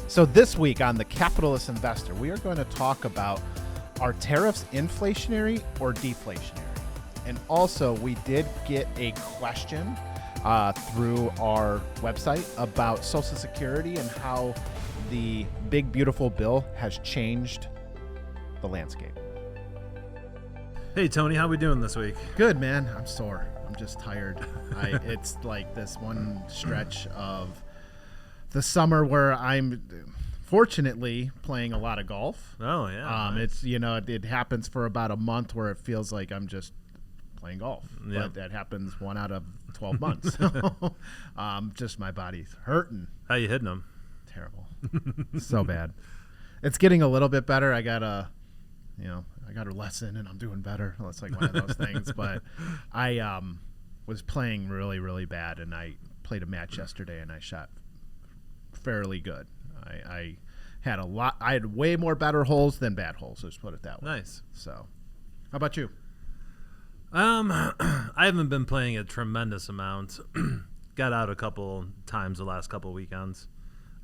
So this week on The Capitalist Investor, we are going to talk about, are tariffs inflationary or deflationary? And also, we did get a question through our website about Social Security and how the big, beautiful bill has changed the landscape. Hey, Tony, how we doing this week? Good, man. I'm sore. I'm just tired. It's like this one stretch of the summer where I'm fortunately playing a lot of golf. Oh, yeah. Nice. It happens for about a month where it feels like I'm just playing golf. Yep. But that happens 1 out of 12 months. So, just my body's hurting. How you hitting them? Terrible. So bad. It's getting a little bit better. I got a lesson and I'm doing better. Well, it's like one of those things. But I was playing really, really bad, and I played a match yesterday and I shot fairly good. I had I had way more better holes than bad holes. Let's put it that way. Nice. So, how about you? I haven't been playing a tremendous amount. Got out a couple times the last couple weekends.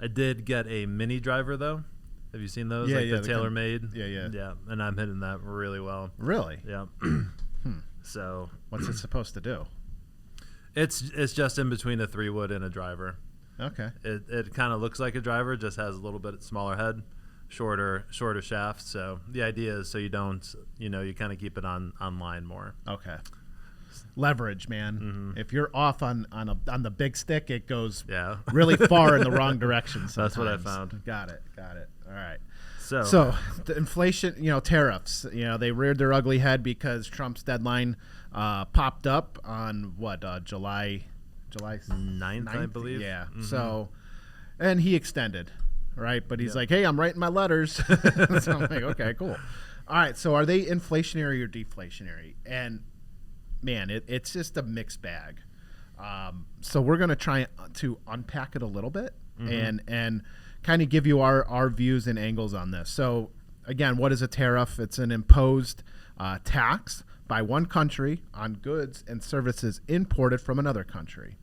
I did get a mini driver though. Have you seen those? Yeah, the TaylorMade. Yeah. And I'm hitting that really well. Really? Yeah. So, what's it supposed to do? It's just in between a 3-wood and a driver. Okay. It kind of looks like a driver, just has a little bit smaller head, shorter shaft. So the idea is so you don't, you kind of keep it on line more. Okay. Leverage, man. Mm-hmm. If you're off on the big stick, it goes really far in the wrong direction sometimes. That's what I found. Got it. All right. So the inflation, tariffs, they reared their ugly head because Trump's deadline popped up on July 9th, I believe. Yeah. Mm-hmm. So, and he extended, right? But he's like, hey, I'm writing my letters. So I'm like, okay, cool. All right. So are they inflationary or deflationary? And man, it's just a mixed bag. So we're going to try to unpack it a little bit and kind of give you our views and angles on this. So again, what is a tariff? It's an imposed tax by one country on goods and services imported from another country.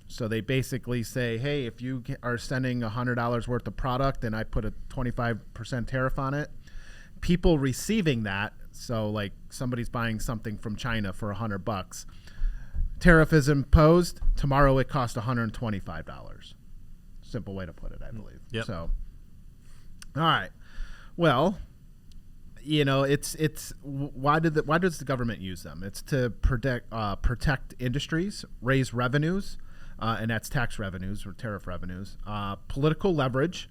So they basically say, hey, if you are sending $100 worth of product and I put a 25% tariff on it, people receiving that, so like somebody's buying something from China for $100, tariff is imposed, tomorrow it costs $125. Simple way to put it, I believe. Yep. So, all right. Well, it's why does the government use them? It's to protect industries, raise revenues, and that's tax revenues or tariff revenues, political leverage,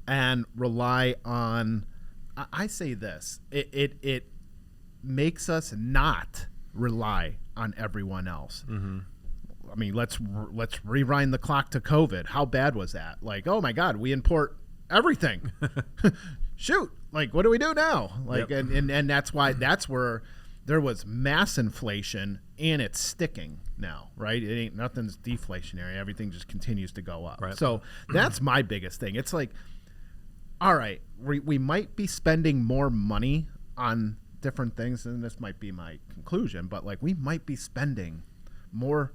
and rely on. I say this: it makes us not rely on everyone else. Mm-hmm. I mean, let's rewind the clock to COVID. How bad was that? Like, oh my God, we import everything. Shoot, like, what do we do now? Like, yep. and that's where there was mass inflation, and it's sticking now, right? It ain't nothing's deflationary. Everything just continues to go up. Right. So that's my biggest thing. It's like, all right, we might be spending more money on different things, and this might be my conclusion, but like we might be spending more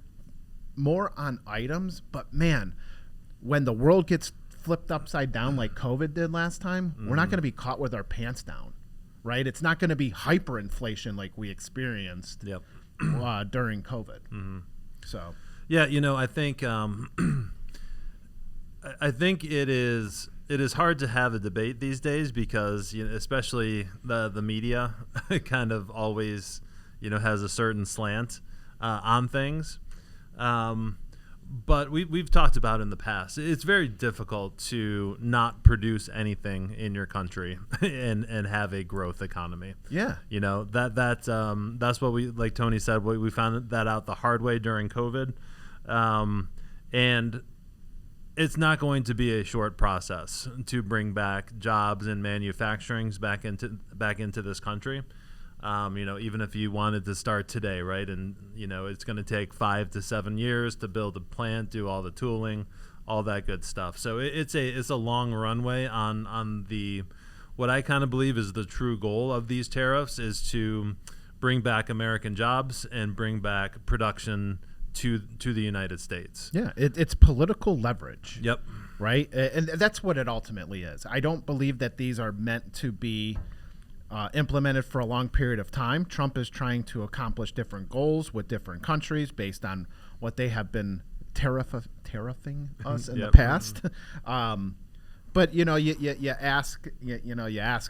on items, but man, when the world gets flipped upside down like COVID did last time, we're not going to be caught with our pants down, right? It's not going to be hyperinflation like we experienced during COVID. Mm-hmm. So, yeah, I think I think it is hard to have a debate these days because especially the media kind of always has a certain slant on things. But we've talked about in the past, it's very difficult to not produce anything in your country and have a growth economy. Yeah. That's what we, like Tony said, we found that out the hard way during COVID. And it's not going to be a short process to bring back jobs and manufacturing back into this country. Even if you wanted to start today, right? And, it's going to take 5 to 7 years to build a plant, do all the tooling, all that good stuff. So it's a long runway on the, what I kind of believe is the true goal of these tariffs is to bring back American jobs and bring back production to the United States. Yeah, it's political leverage. Yep. right? And that's what it ultimately is. I don't believe that these are meant to be implemented for a long period of time. Trump is trying to accomplish different goals with different countries based on what they have been tariffing us in the past. But you ask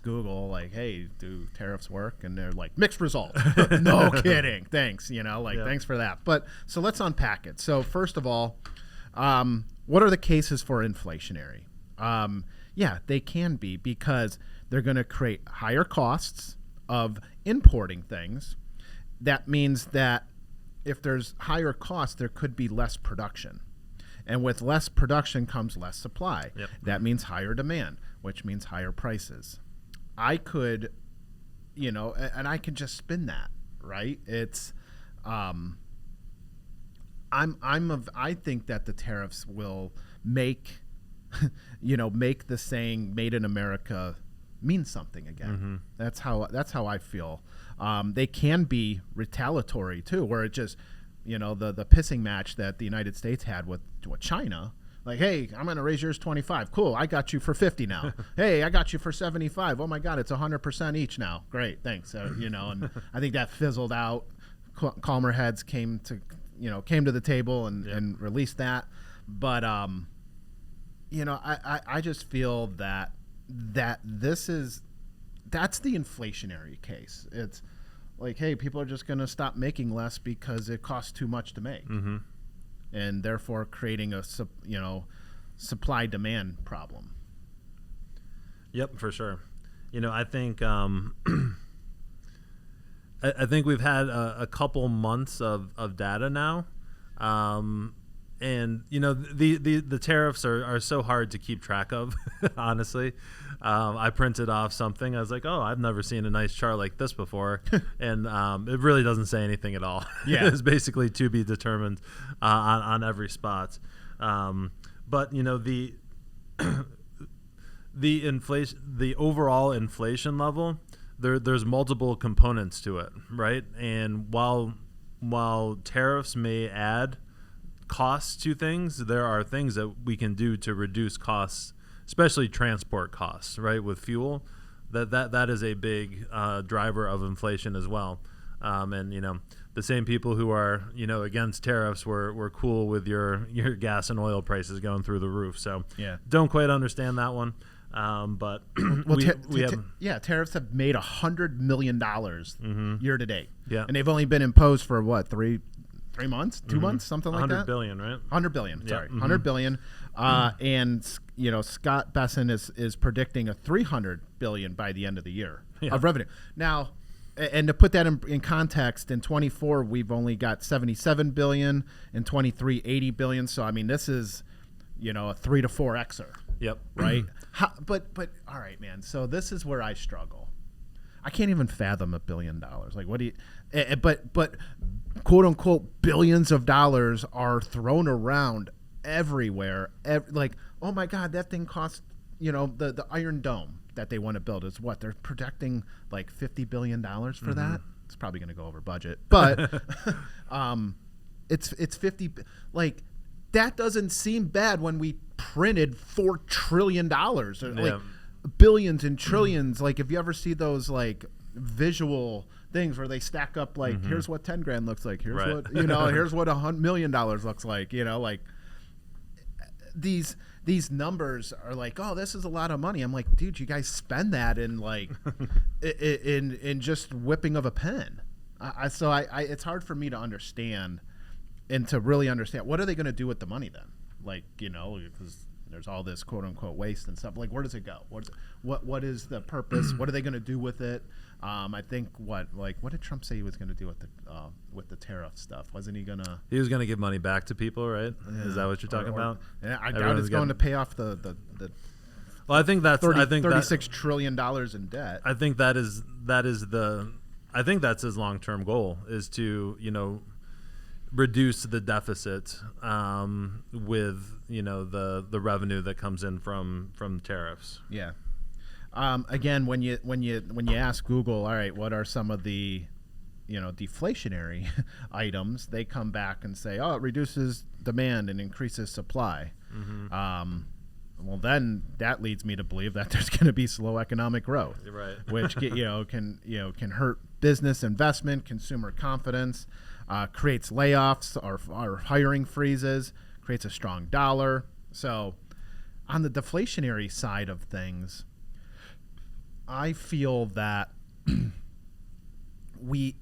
Google, like, hey, do tariffs work? And they're like, mixed results. No kidding. Thanks. Thanks for that. But so let's unpack it. So first of all, what are the cases for inflationary? Yeah, they can be, because they're going to create higher costs of importing things. That means that if there's higher costs, there could be less production. And with less production comes less supply. Yep. That means higher demand, which means higher prices. I could, and I could just spin that, right? It's, I think that the tariffs will make, make the saying "Made in America" mean something again. Mm-hmm. That's how I feel. They can be retaliatory too, where it just, the pissing match that the United States had with China. Like, hey, I'm going to raise yours 25. Cool. I got you for 50 now. Hey, I got you for 75. Oh my God, it's 100% each now. Great. Thanks. And I think that fizzled out. Calmer heads came to the table and released that. But, I just feel that that's the inflationary case. It's like, hey, people are just going to stop making less because it costs too much to make. Mm-hmm. And therefore creating a supply demand problem. Yep, for sure. I think I think we've had a couple months of data now, and the tariffs are so hard to keep track of. Honestly, I printed off something. I was like, oh, I've never seen a nice chart like this before, and it really doesn't say anything at all. Yeah, it's basically to be determined on every spot. But the the overall inflation level, there's multiple components to it, right? And while tariffs may add costs to things, there are things that we can do to reduce costs, especially transport costs, right? With fuel, that is a big driver of inflation as well. And the same people who are against tariffs were cool with your gas and oil prices going through the roof. So yeah, don't quite understand that one. But tariffs have made $100 million year to date. Yeah, and they've only been imposed for what, 3 months, 2 months, something like that. 100 billion, right? 100 billion. Sorry, mm-hmm. 100 billion. And Scott Besson is predicting a 300 billion by the end of the year of revenue. Now, and to put that in context, in 24 we've only got 77 billion, in 23 80 billion. So I mean, this is a 3 to 4xer. Yep. Right. But all right, man. So this is where I struggle. I can't even fathom $1 billion. Like, what do you? But quote unquote billions of dollars are thrown around everywhere. Like, oh my God, that thing costs. The Iron Dome that they want to build is what they're projecting, like $50 billion for that. It's probably going to go over budget, but it's 50. Like, that doesn't seem bad when we printed $4 trillion. Like, billions and trillions. Like, if you ever see those like visual things where they stack up, like, here's what 10 grand looks like, here's what here's what $100 million looks like, like these numbers are like, oh, this is a lot of money. I'm like, dude, you guys spend that in like in just whipping of a pen. So it's hard for me to understand and to really understand, what are they going to do with the money then? Like, because there's all this quote unquote waste and stuff. Like, where does it go? What is the purpose? What are they going to do with it? I think what did Trump say he was going to do with the tariff stuff? Wasn't he gonna? He was going to give money back to people, right? Yeah. Is that what you're talking about? Yeah, I doubt it's going to pay off the. Well, I think that's $36 trillion in debt. I think I think that's his long-term goal, is to reduce the deficit with the revenue that comes in from tariffs. Yeah. Again, when you ask Google, all right, what are some of the deflationary items, they come back and say, oh, it reduces demand and increases supply. well, then that leads me to believe that there's going to be slow economic growth, Right. which can hurt business investment, consumer confidence, creates layoffs or hiring freezes, creates a strong dollar. So, on the deflationary side of things, I feel that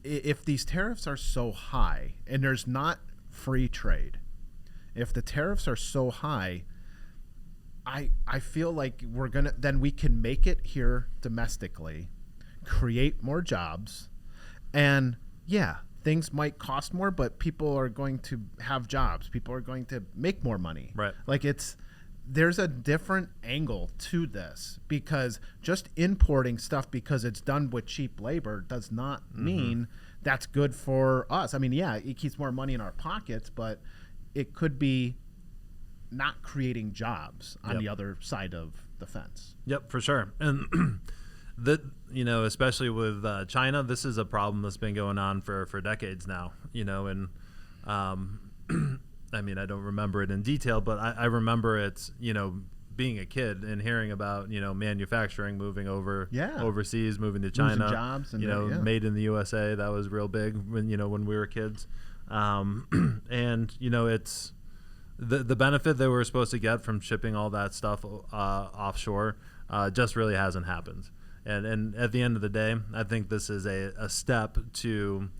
if these tariffs are so high and there's not free trade, if the tariffs are so high, I feel like then we can make it here domestically, create more jobs, and yeah, things might cost more, but people are going to have jobs. People are going to make more money. Right. Like there's a different angle to this, because just importing stuff because it's done with cheap labor does not mean that's good for us. I mean, yeah, it keeps more money in our pockets, but it could be not creating jobs on the other side of the fence. Yep, for sure. And especially with China, this is a problem that's been going on for decades now, and I mean, I don't remember it in detail, but I remember it's, being a kid and hearing about, manufacturing moving overseas, moving to China, losing jobs and made in the USA. That was real big when we were kids. And, it's the benefit that we're supposed to get from shipping all that stuff offshore just really hasn't happened. And at the end of the day, I think this is a step to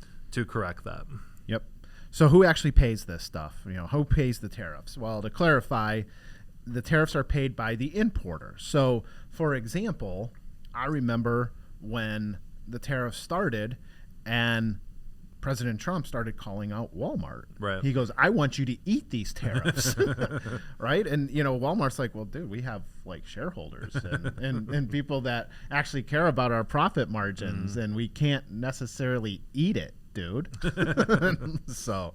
correct that. Yep. So who actually pays this stuff? Who pays the tariffs? Well, to clarify, the tariffs are paid by the importer. So, for example, I remember when the tariffs started and President Trump started calling out Walmart. Right. He goes, I want you to eat these tariffs. Right? And, Walmart's like, well, dude, we have like shareholders and people that actually care about our profit margins, and we can't necessarily eat it, dude. So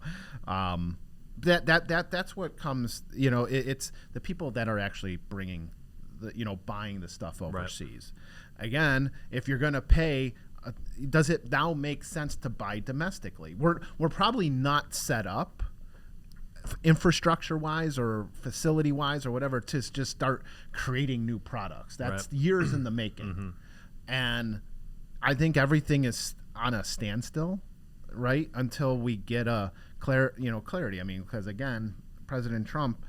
that's what comes, it's the people that are actually bringing buying the stuff overseas. Right. Again, if you're going to pay, does it now make sense to buy domestically? We're probably not set up infrastructure wise or facility wise or whatever to just start creating new products. That's years in the making. And I think everything is on a standstill, right, until we get a clarity. I mean, because again, President Trump,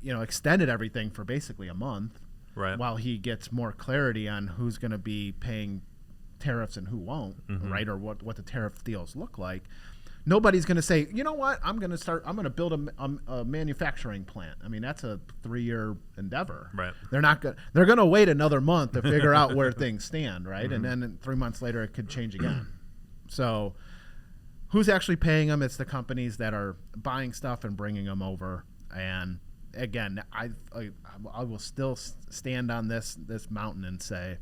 extended everything for basically a month, right, while he gets more clarity on who's going to be paying tariffs and who won't, right, or what the tariff deals look like. Nobody's going to say, you know what, I'm going to build a manufacturing plant. I mean, that's a 3-year endeavor. Right. They're going to wait another month to figure out where things stand, right? And then 3 months later, it could change again. So who's actually paying them? It's the companies that are buying stuff and bringing them over. And again, I will still stand on this mountain and say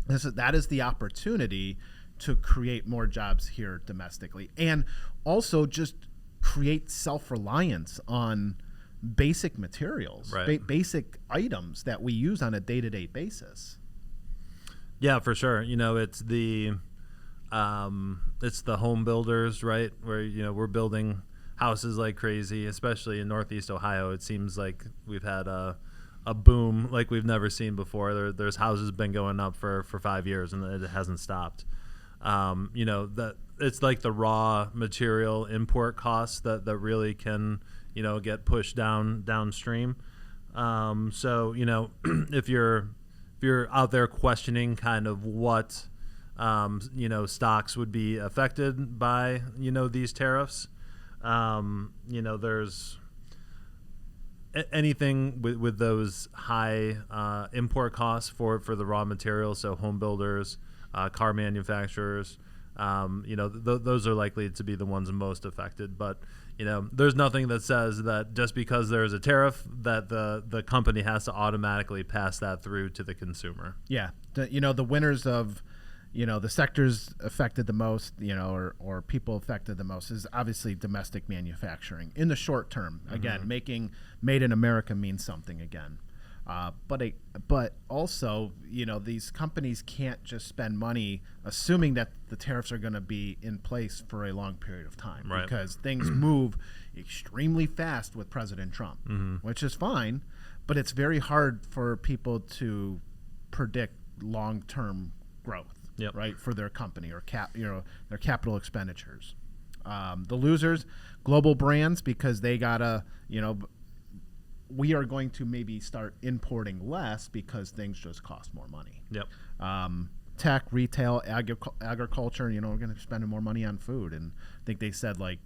that is the opportunity to create more jobs here domestically, and also just create self-reliance on basic materials, right, basic items that we use on a day-to-day basis. Yeah, for sure. It's the home builders, right, where we're building houses like crazy, especially in Northeast Ohio. It seems like we've had a boom like we've never seen before. There's houses been going up for 5 years and it hasn't stopped. That it's like the raw material import costs that really can get pushed downstream. So if you're out there questioning kind of what stocks would be affected by these tariffs, there's anything with those high import costs for the raw materials, so home builders, car manufacturers, those are likely to be the ones most affected. But there's nothing that says that just because there's a tariff that the company has to automatically pass that through to the consumer. Yeah, the winners of the sectors affected the most, or people affected the most is obviously domestic manufacturing in the short term. Again, making made in America means something again. But also, these companies can't just spend money assuming that the tariffs are going to be in place for a long period of time, Right. because things move extremely fast with President Trump, which is fine, but it's very hard for people to predict long-term growth, Yep. right, for their company or their capital expenditures. The losers, global brands, because they gotta, we are going to maybe start importing less because things just cost more money. Yep. Tech, retail, agriculture, we're going to be spending more money on food. And I think they said 30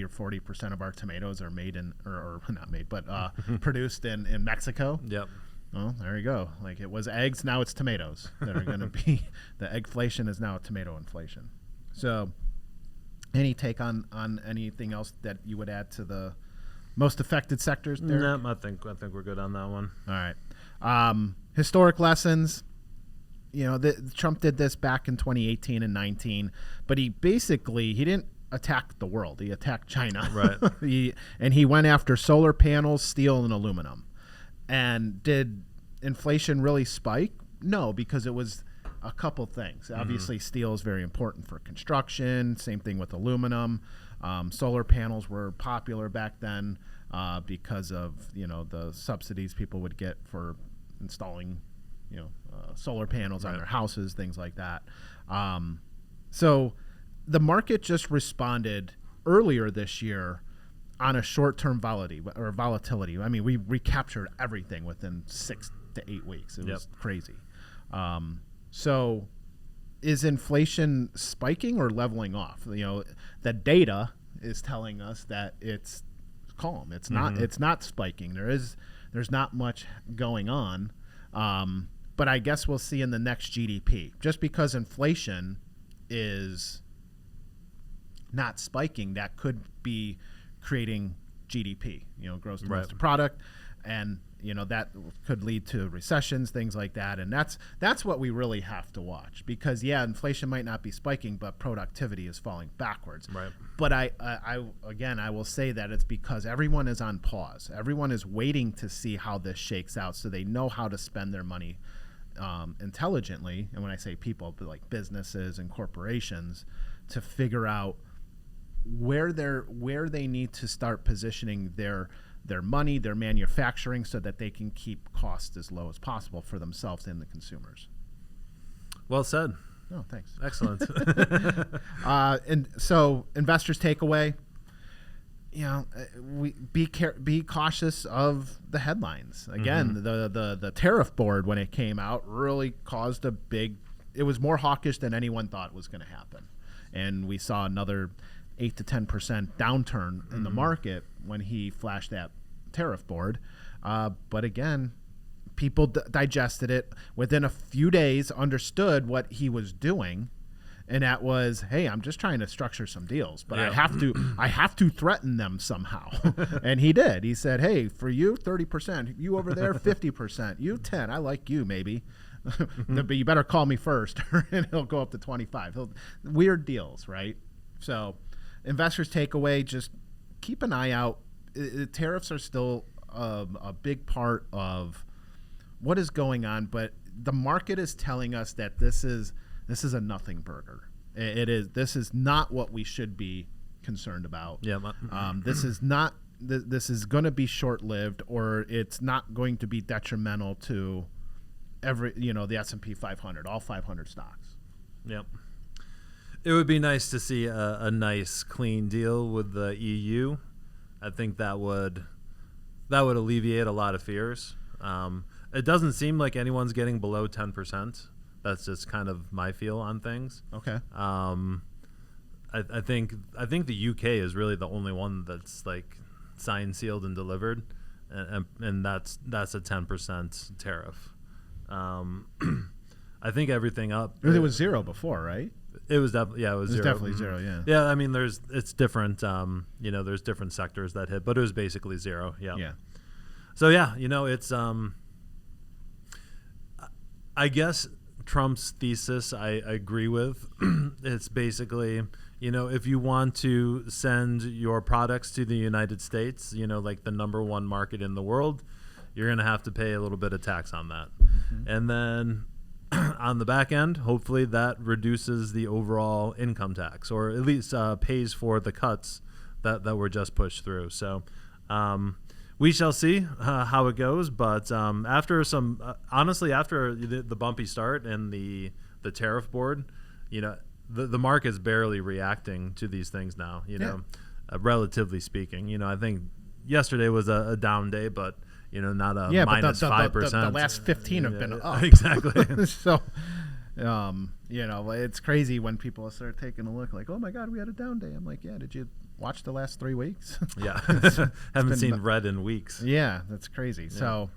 or 40% of our tomatoes are made or not made, but produced in Mexico. Yep. Well, there you go. Like, it was eggs, now it's tomatoes that are going to be, the eggflation is now a tomato inflation. So any take on anything else that you would add to the most affected sectors there? No, I think we're good on that one. All right. Historic lessons. Trump did this back in 2018 and 19, but he didn't attack the world. He attacked China. Right. He went after solar panels, steel, and aluminum. And did inflation really spike? No, because it was a couple things. Obviously, steel is very important for construction. Same thing with aluminum. Solar panels were popular back then because of the subsidies people would get for installing solar panels on their houses, things like that. So the market just responded earlier this year on a short-term volatility. I mean, we recaptured everything within 6 to 8 weeks. It was crazy. So is inflation spiking or leveling off? The data is telling us that it's calm. It's not. It's not spiking. There's not much going on. But I guess we'll see in the next GDP. Just because inflation is not spiking, that could be creating GDP, gross domestic product, and that could lead to recessions, things like that. And that's what we really have to watch, because inflation might not be spiking, but productivity is falling backwards. Right. But I will say that it's because everyone is on pause. Everyone is waiting to see how this shakes out, so they know how to spend their money intelligently. And when I say people, but like businesses and corporations, to figure out where they need to start positioning their money, their manufacturing, so that they can keep costs as low as possible for themselves and the consumers. Well said. Oh, thanks. Excellent. And so, investors' takeaway: we be cautious of the headlines. Again, the tariff board, when it came out, really caused it was more hawkish than anyone thought was going to happen, and we saw another 8 to 10% downturn in the market when he flashed that tariff board. But again, people digested it within a few days, understood what he was doing, and that was, hey, I'm just trying to structure some deals, but I have to threaten them somehow. And he did. He said, hey, for you 30%, you over there 50%, you 10, I like you maybe. But you better call me first, and he'll go up to 25. Weird deals, right? So investors' takeaway: just keep an eye out. Tariffs are still a big part of what is going on, but the market is telling us that this is a nothing burger. It is. This is not what we should be concerned about. Yeah. This is not. This is going to be short-lived, or it's not going to be detrimental to the S&P 500, all 500 stocks. Yep. It would be nice to see a nice, clean deal with the EU. I think that would alleviate a lot of fears. It doesn't seem like anyone's getting below 10%. That's just kind of my feel on things. Okay. I think the UK is really the only one that's like signed, sealed, and delivered, and that's a 10% tariff. I think everything up. It was zero before, right? It was definitely it was zero. Definitely zero. Yeah. Yeah, I mean, it's different. There's different sectors that hit, but it was basically zero. Yeah. Yeah. So it's I guess Trump's thesis I agree with. It's basically, if you want to send your products to the United States, like the number one market in the world, you're going to have to pay a little bit of tax on that. And then on the back end, hopefully that reduces the overall income tax, or at least pays for the cuts that were just pushed through. So we shall see how it goes. But after honestly, after the bumpy start and the tariff board, the market's barely reacting to these things now, relatively speaking. I think yesterday was a down day, but not a minus 5%. The last 15 have been up. Exactly. So, it's crazy when people start taking a look like, oh my God, we had a down day. I'm like, yeah, did you watch the last 3 weeks? Yeah. Haven't seen red in weeks. Yeah, that's crazy. Yeah. So,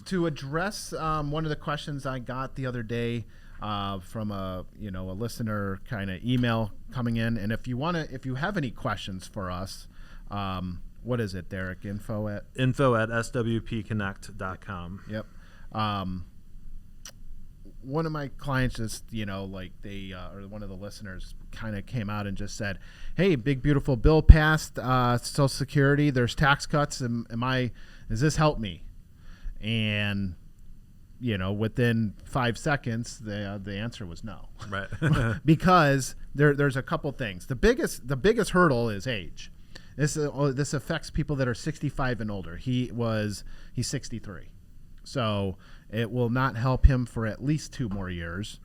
to address one of the questions I got the other day from a listener kind of email coming in, and if you have any questions for us, what is it, Derek? Info at swpconnect.com. Yep. One of my clients just, or one of the listeners kind of came out and just said, hey, big, beautiful bill passed, Social Security, there's tax cuts. Does this help me? And, within 5 seconds, the answer was no. Right. Because there's a couple things. The biggest hurdle is age. This affects people that are 65 and older. He's 63. So it will not help him for at least 2 more years.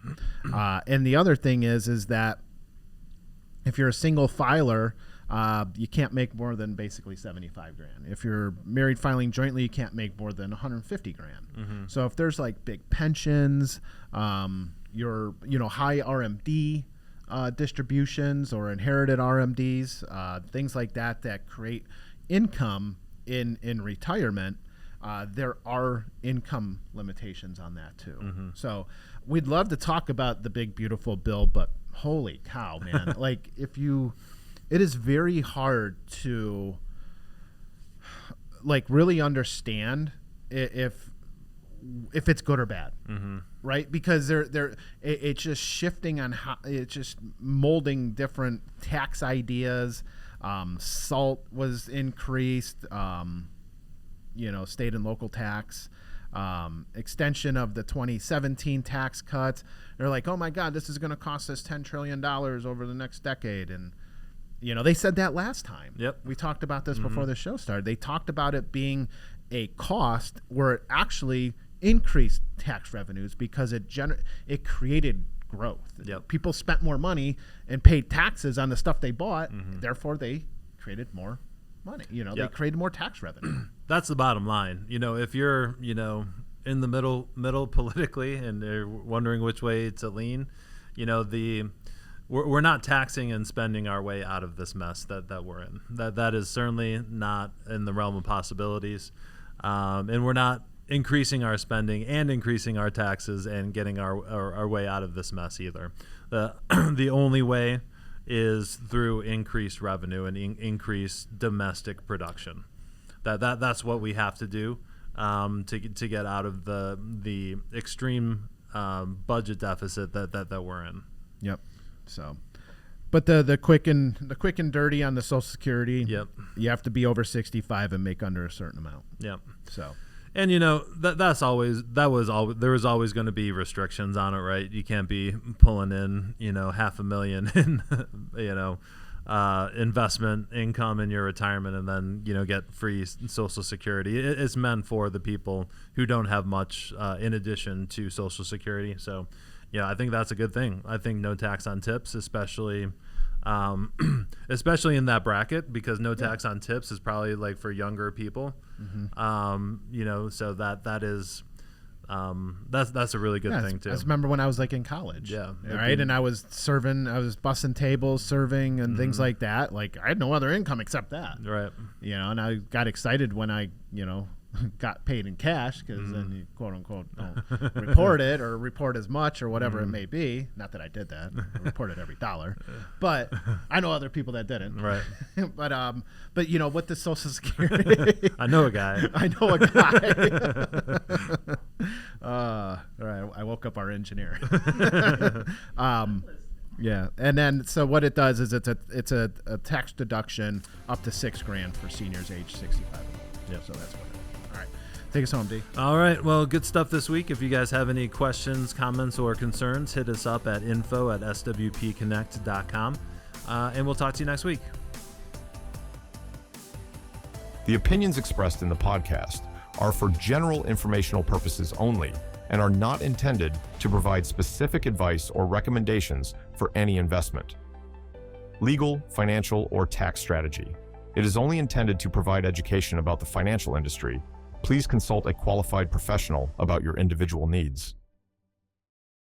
And the other thing is that if you're a single filer, you can't make more than basically 75 grand. If you're married filing jointly, you can't make more than 150 grand. Mm-hmm. So if there's like big pensions, your high RMD distributions or inherited RMDs, things like that create income in retirement, there are income limitations on that too. Mm-hmm. So we'd love to talk about the big beautiful bill, but holy cow, man. It is very hard to really understand if it's good or bad. Mm-hmm. Right? Because it's just shifting on how it's just molding different tax ideas. SALT was increased, state and local tax, extension of the 2017 tax cuts. They're like, oh my God, this is going to cost us $10 trillion over the next decade. And, they said that last time. Yep. We talked about this before the show started. They talked about it being a cost where it actually increased tax revenues because it created growth. Yep. People spent more money and paid taxes on the stuff they bought. Mm-hmm. Therefore, they created more money. Yep. They created more tax revenue. That's the bottom line. If you're, in the middle politically and they're wondering which way to lean, we're not taxing and spending our way out of this mess that we're in. That is certainly not in the realm of possibilities. And we're not increasing our spending and increasing our taxes and getting our way out of this mess either. The only way is through increased revenue and increased domestic production. That's what we have to do to get out of the extreme budget deficit that we're in. Yep. So, but the quick and dirty on the Social Security. Yep. You have to be over 65 and make under a certain amount. Yep. So. And there was always going to be restrictions on it, right? You can't be pulling in $500,000 in investment income in your retirement and then get free Social Security. It's meant for the people who don't have much in addition to Social Security. So I think that's a good thing. I think no tax on tips, especially in that bracket, because no tax on tips is probably like for younger people. Mm-hmm. So that is that's a really good thing too. I remember when I was in college. Yeah. Right. And I was bussing tables, serving and things like that. Like I had no other income except that. Right. And I got excited when I, got paid in cash because then you quote unquote don't report it or report as much or whatever it may be. Not that I did that. I reported every dollar, but I know other people that didn't. Right. but with the Social Security, I know a guy. All right. I woke up our engineer. Yeah, and then so what it does is it's a tax deduction up to $6,000 for seniors age 65. Yep. So that's what it is. All right. Take us home, D. All right. Well, good stuff this week. If you guys have any questions, comments, or concerns, hit us up at info@swpconnect.com. And we'll talk to you next week. The opinions expressed in the podcast are for general informational purposes only and are not intended to provide specific advice or recommendations for any investment, legal, financial, or tax strategy. It is only intended to provide education about the financial industry. Please consult a qualified professional about your individual needs.